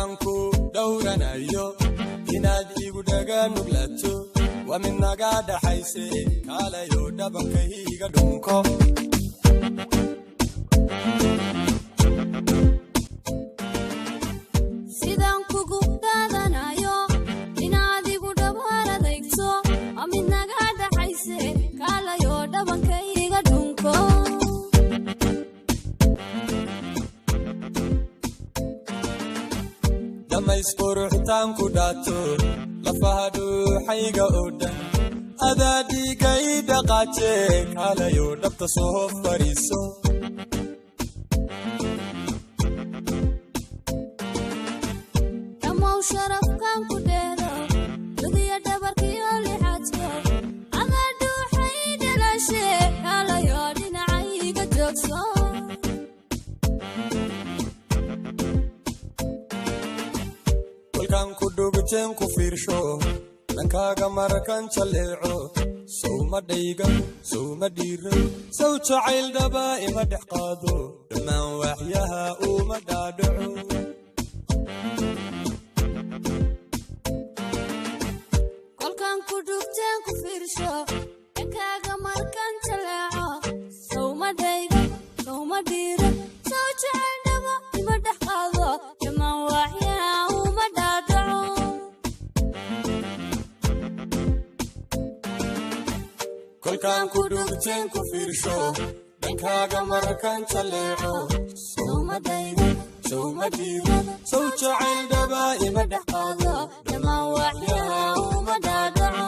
sidanku dhowranayo inaad igu dhagaan nuglato waa mid naga dhaxayse kaalayo dhabankayga dhunko isquruxtaan ku dhaato lafahadu xayga odan adaadiga idaqaaje kaalayo dhabta soo fariiso dhammow sharafkaan ku dheero lugiya dhabarkiyo lixaadko adaadu waxay dhalashe kaalayo dhinacayga joogso kan ku dhugteen ku fiirsho dhankaaga markan jaleeco sawma dhayga sawma dhiira saw jacayl dhaba ima dhex qaado dhammaan waxyaha uma dhaadhaco kolkan ku dhugteen ku fiirsho dhankaaga markan jaleeco sawma dhayga sawma dhiira saw jacayl dhaba ima dhex qaado dhammaan waxyaha kolkan ku dhugteen ku fiirsho dhankaaga markan jaleeco sawma dhayga sawma dhiira saw jacayl dhaba ima dhex qaado dhammaan waxyaha uma dhaadhaco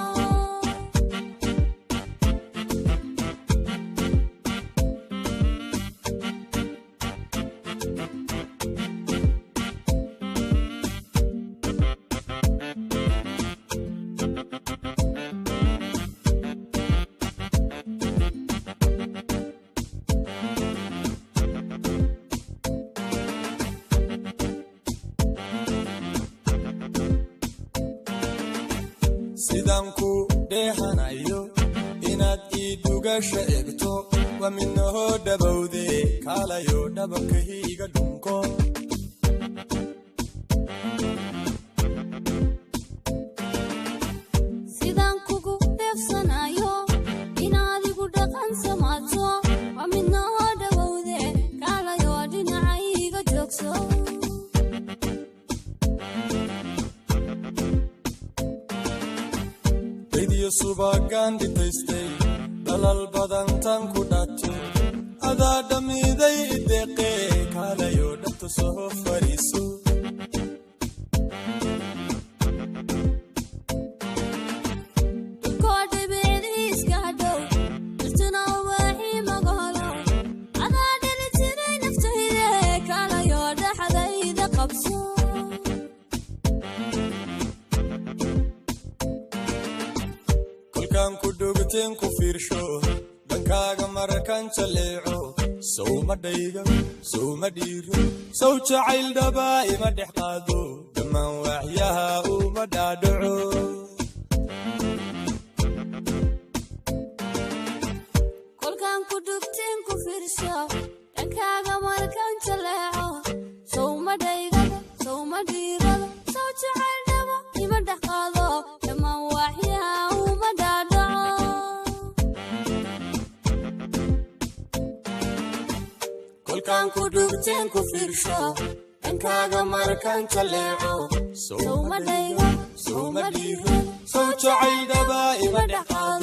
sidanku dheehanayo inaad idugasha egto waa midnaho dhabowde kaalayo dhabankayga dhunko sidan kugu dheefsanayo inaad igu dhaqan samaato waa midnaho dhabowde kaalayo dhinacayga joogso subagaan dhitaystay dalal badantan ku dhaato adaa dhamiday ideeqee kaalayo dhabta soo fariiso dhulkoo dhibiiciiska hadhow dhirtuna ubaxii magaholow adaa dhali jiray naftayde kaalayo dhaxdayda qabso kan ku dhugteen ku fiirsho dhankaaga markan jaleeco sawma dhayga sawma dhiira saw jacayl dhaba ima dhex qaado dhammaan waxyaha uma dhaadhaco kolkan ku dhugteen ku fiirsho dhankaaga markan jaleeco sawma dhayga sawma dhiira saw jacayl dhaba ima dhex qaado dhammaan waxyaha uma kolkan ku dhugteen ku fiirsho dhankaaga markan jaleeco sawma dhayga sawma dhiira saw jacayl dhaba ima dhex qaado